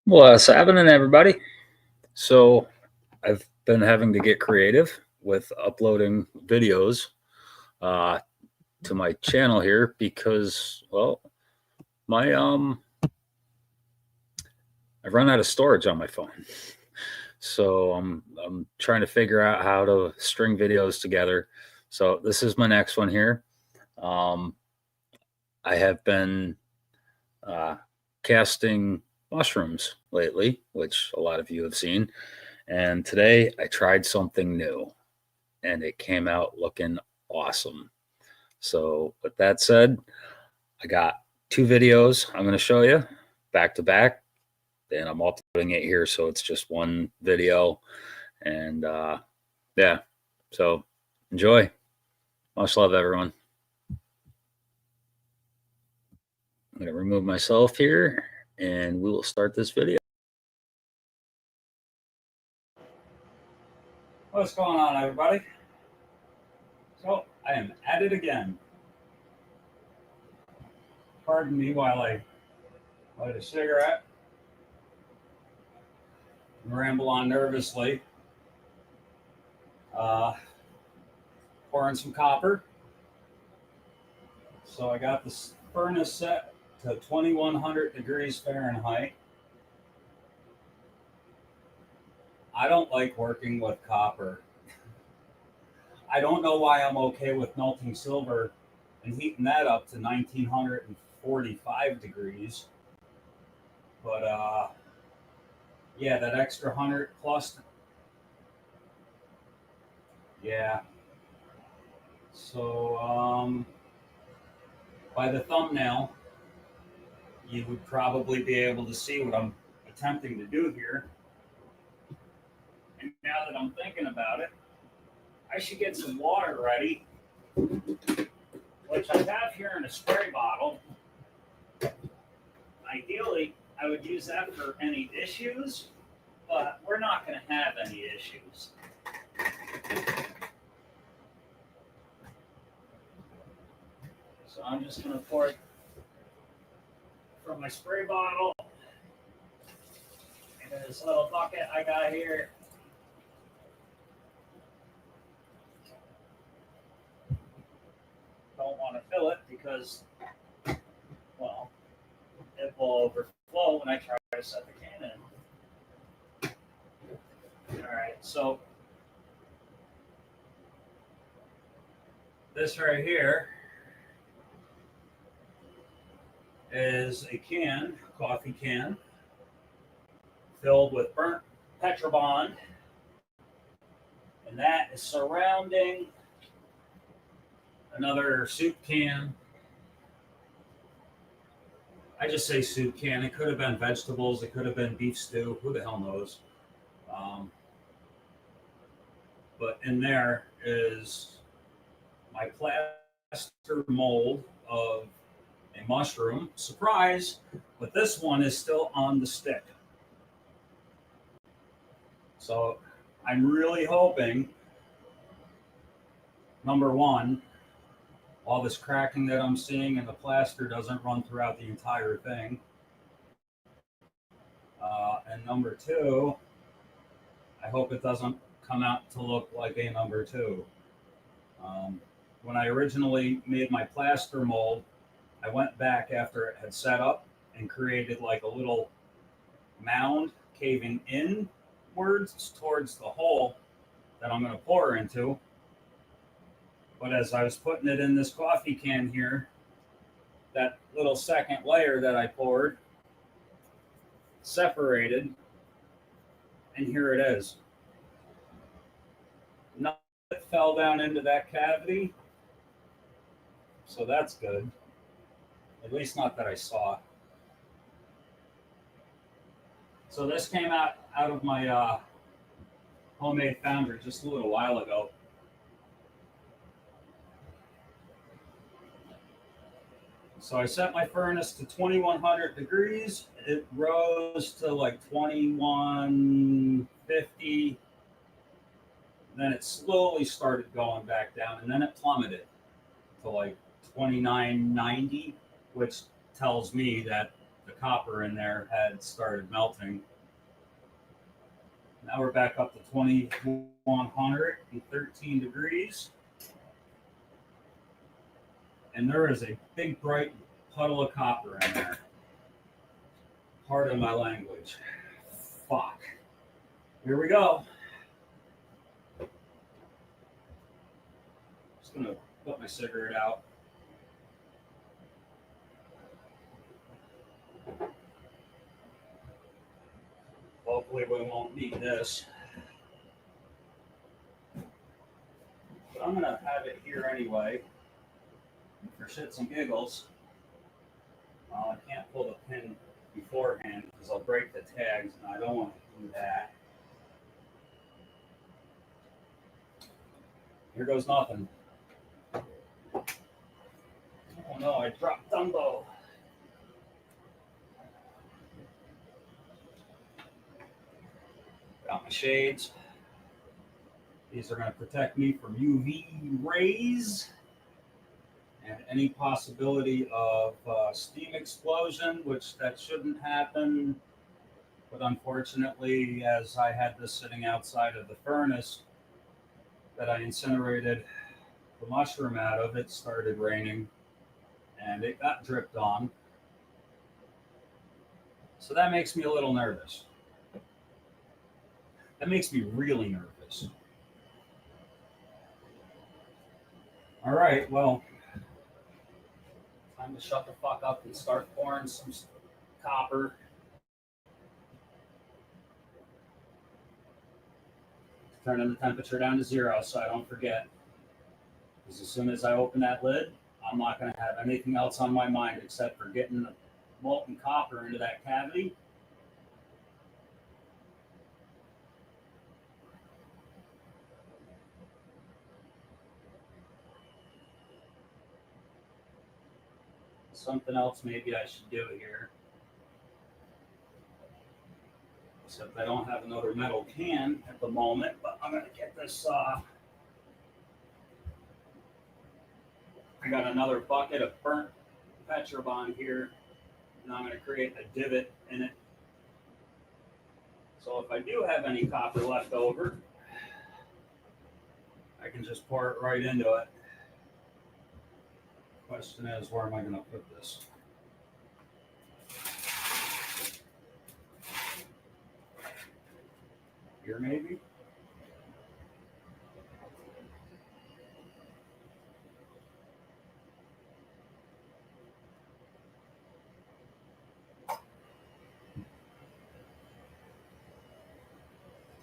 What's happening, everybody? So, I've been having to get creative with uploading videos uh, to my channel here because, well, my I've run out of storage on my phone. So I'm trying to figure out how to string videos together. So this is my next one here. Um, I have been uh, casting mushrooms lately, which a lot of you have seen. And today I tried something new and it came out looking awesome. So, with that said, I got two videos I'm going to show you back to back. And I'm uploading it here, so it's just one video. And yeah, so enjoy. Much love, everyone. I'm going to remove myself here and we will start this video. What's going on, everybody? So, I am at it again. Pardon me while I light a cigarette and ramble on nervously. Pouring some copper. So I got this furnace set to 2100 degrees Fahrenheit. I don't like working with copper. I don't know why I'm okay with melting silver and heating that up to 1945 degrees. But yeah, that extra 100 plus. Yeah. So by the thumbnail, you would probably be able to see what I'm attempting to do here. And now that I'm thinking about it, I should get some water ready, which I have here in a spray bottle. Ideally, I would use that for any issues, but we're not going to have any issues. So I'm just going to pour it from my spray bottle into this little bucket I got here. Don't want to fill it because, well, it will overflow when I try to set the can in. All right, so this right here is a can, coffee can, filled with burnt Petrobond, and that is surrounding another soup can. I just say soup can. It could have been vegetables. It could have been beef stew. Who the hell knows? But in there is my plaster mold of a mushroom. Surprise! But this one is still on the stick. So I'm really hoping, number one, all this cracking that I'm seeing in the plaster doesn't run throughout the entire thing. And number two, I hope it doesn't come out to look like a number two. When I originally made my plaster mold, I went back after it had set up and created like a little mound caving inwards towards the hole that I'm going to pour into. But as I was putting it in this coffee can here, that little second layer that I poured separated, and here it is. None of it fell down into that cavity, so that's good. At least not that I saw. So this came out of my homemade foundry just a little while ago. So I set my furnace to 2100 degrees. It rose to like 2150. Then it slowly started going back down, and then it plummeted to like 2990, which tells me that the copper in there had started melting. Now we're back up to 2113 degrees. And there is a big bright puddle of copper in there. Pardon my language. Fuck. Here we go. Just gonna put my cigarette out. Hopefully we won't need this. But I'm gonna have it here anyway. For shits and giggles. Well, I can't pull the pin beforehand because I'll break the tags and I don't want to do that. Here goes nothing. Oh no, I dropped Dumbo. Got my shades. These are going to protect me from UV rays and any possibility of steam explosion, which that shouldn't happen. But unfortunately, as I had this sitting outside of the furnace that I incinerated the mushroom out of, it started raining and it got dripped on. So that makes me a little nervous. That makes me really nervous. All right, well, time to shut the fuck up and start pouring some copper. Turning the temperature down to 0 so I don't forget. Because as soon as I open that lid, I'm not going to have anything else on my mind except for getting the molten copper into that cavity. Something else maybe I should do here. Except I don't have another metal can at the moment, but I'm going to get this. I got another bucket of burnt Petrobond here, and I'm going to create a divot in it. So if I do have any copper left over, I can just pour it right into it. Question is, where am I going to put this? Here, maybe?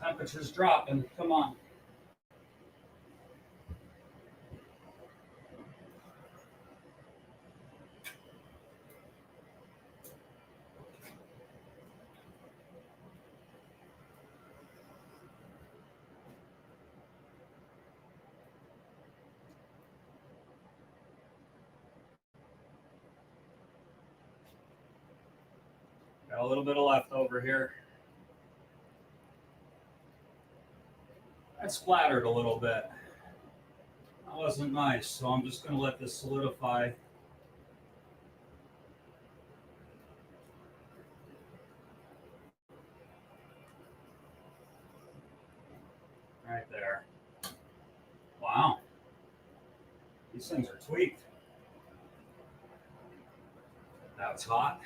Temperature's dropping. Come on. Got a little bit of leftover here. That splattered a little bit. That wasn't nice, so I'm just going to let this solidify. Right there. Wow. These things are tweaked. That's hot.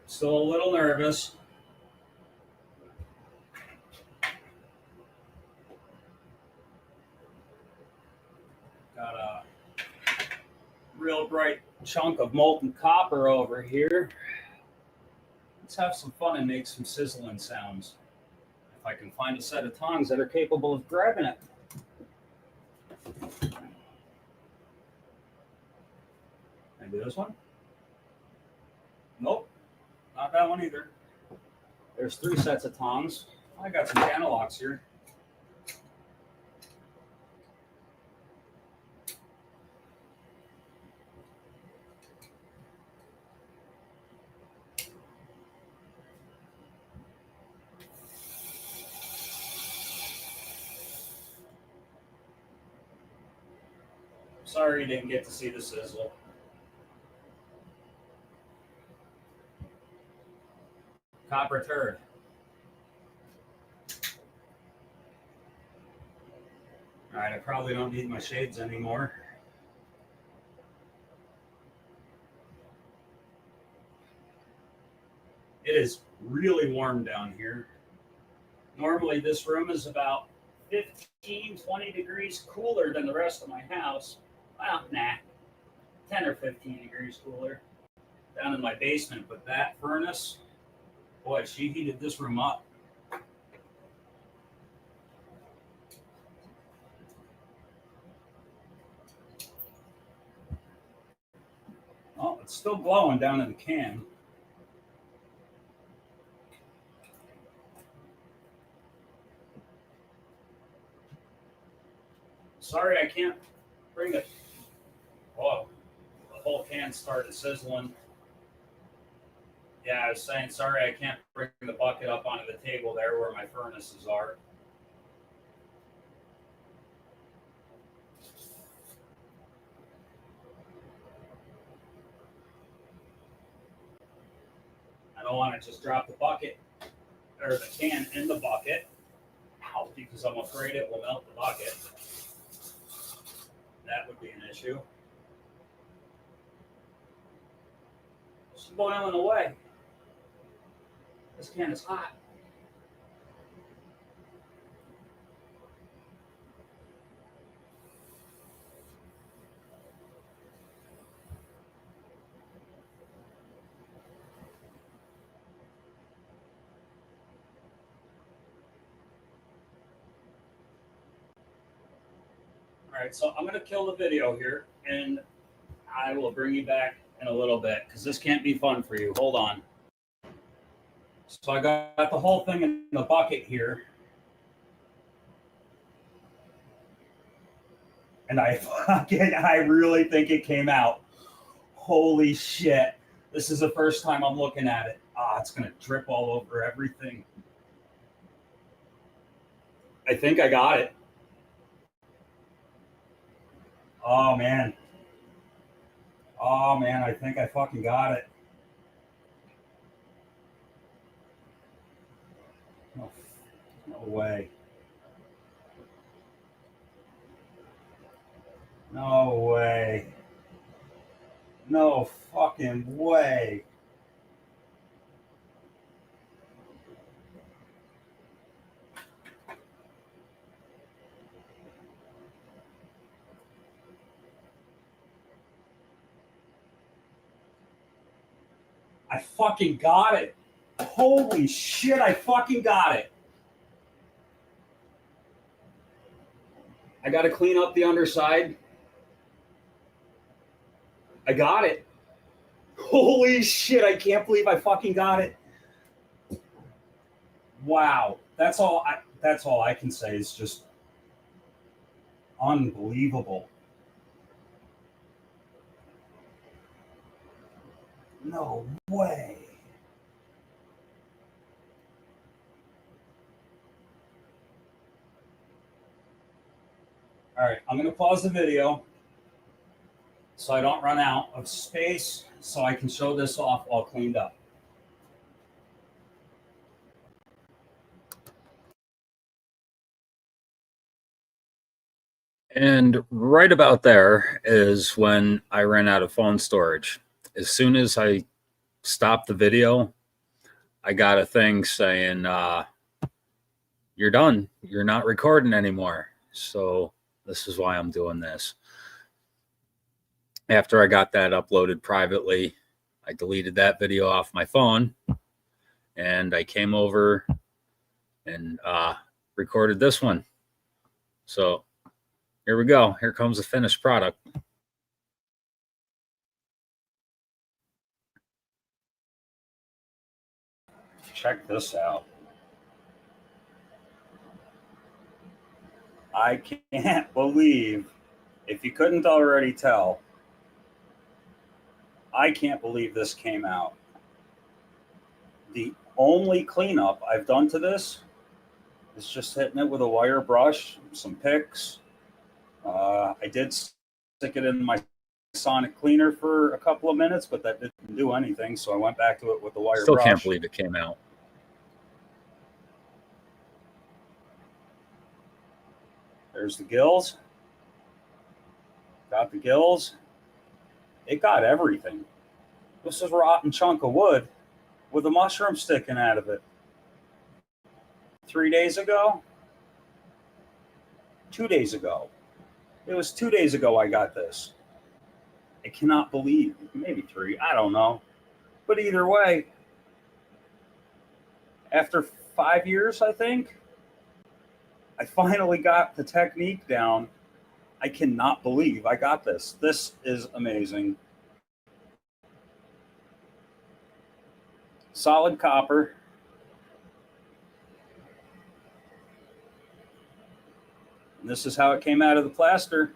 Still a little nervous. Got a real bright chunk of molten copper over here. Let's have some fun and make some sizzling sounds. If I can find a set of tongs that are capable of grabbing it. Maybe this one? Nope. Not that one either. There's 3 sets of tongs. I got some channel locks here. Sorry you didn't get to see the sizzle. Copper turd. All right, I probably don't need my shades anymore. It is really warm down here. Normally, this room is about 15, 20 degrees cooler than the rest of my house. Well, nah, 10 or 15 degrees cooler. Down in my basement, but that furnace, boy, she heated this room up. Oh, it's still glowing down in the can. Sorry, I can't bring it. Oh, the whole can started sizzling. Yeah, I was saying, sorry, I can't bring the bucket up onto the table there where my furnaces are. I don't want to just drop the bucket or the can in the bucket because I'm afraid it will melt the bucket. That would be an issue. It's boiling away. This can is hot. All right, so I'm going to kill the video here, and I will bring you back in a little bit because this can't be fun for you. Hold on. So I got the whole thing in the bucket here. And I really think it came out. Holy shit. This is the first time I'm looking at it. It's going to drip all over everything. I think I got it. Oh, man. Oh, man, I think I fucking got it. Oh, no way. No way. No fucking way. I fucking got it. Holy shit, I fucking got it. I got to clean up the underside. I got it. Holy shit, I can't believe I fucking got it. Wow. That's all I can say is just unbelievable. No way. All right, I'm going to pause the video so I don't run out of space so I can show this off all cleaned up. And right about there is when I ran out of phone storage. As soon as I stopped the video, I got a thing saying, you're done. You're not recording anymore. So this is why I'm doing this. After I got that uploaded privately, I deleted that video off my phone and I came over and recorded this one. So here we go. Here comes the finished product. Check this out. I can't believe, if you couldn't already tell, I can't believe this came out. The only cleanup I've done to this is just hitting it with a wire brush, some picks. I did stick it in my sonic cleaner for a couple of minutes, but that didn't do anything. So I went back to it with the wire Still brush. can't believe it came out. There's the gills. Got the gills. It got everything. This is a rotten chunk of wood with a mushroom sticking out of it. 3 days ago? 2 days ago. It was 2 days ago I got this. I cannot believe, maybe 3, I don't know. But either way, after 5 years, I think, I finally got the technique down. I cannot believe I got this. This is amazing. Solid copper. And this is how it came out of the plaster.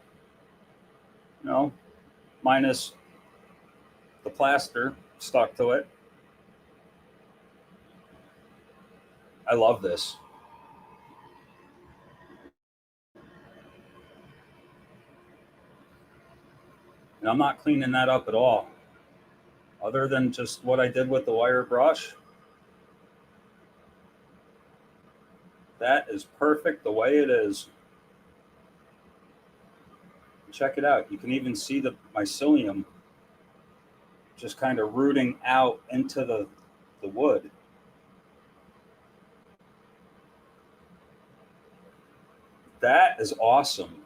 You know, minus the plaster stuck to it. I love this. And I'm not cleaning that up at all. Other than just what I did with the wire brush. That is perfect the way it is. Check it out. You can even see the mycelium just kind of rooting out into the wood. That is awesome.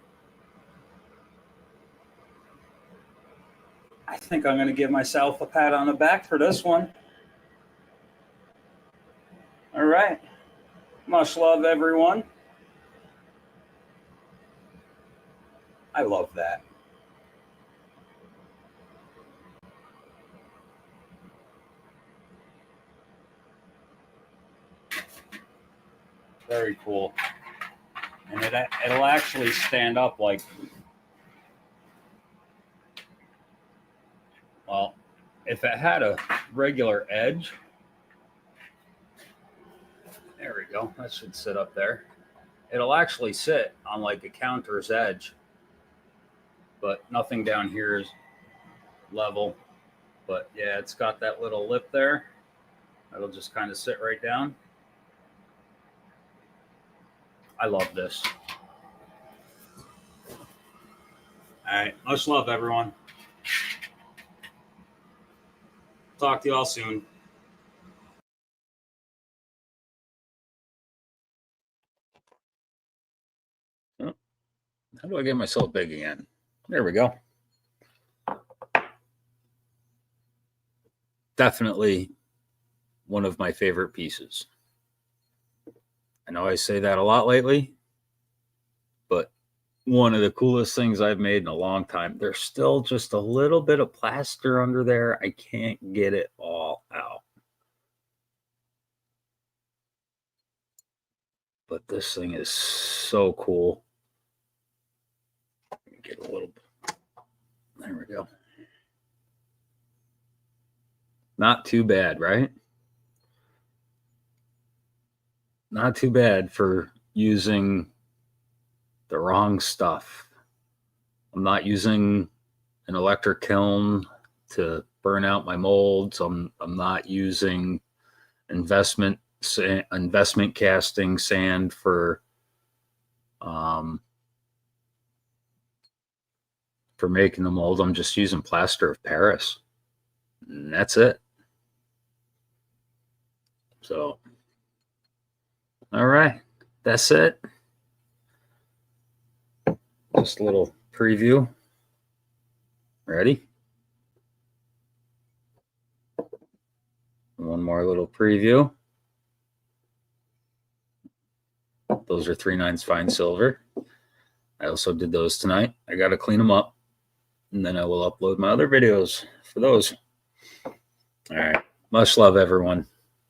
I think I'm going to give myself a pat on the back for this one. All right. Much love, everyone. I love that. Very cool. And it'll actually stand up like, well, if it had a regular edge, there we go. That should sit up there. It'll actually sit on like a counter's edge, but nothing down here is level. But yeah, it's got that little lip there. It'll just kind of sit right down. I love this. All right. Much love, everyone. Talk to you all soon. Oh, how do I get myself big again? There we go. Definitely one of my favorite pieces. I know I say that a lot lately, but one of the coolest things I've made in a long time. There's still just a little bit of plaster under there. I can't get it all out. But this thing is so cool. Get a little bit. There we go. Not too bad, right? Not too bad for using the wrong stuff. I'm not using an electric kiln to burn out my molds. I'm not using investment casting sand for making the mold. I'm just using plaster of Paris, and that's it. So, all right, that's it. Just a little preview. Ready? One more little preview. Those are 3/9 fine silver. I also did those tonight. I got to clean them up, and then I will upload my other videos for those. All right. Much love, everyone.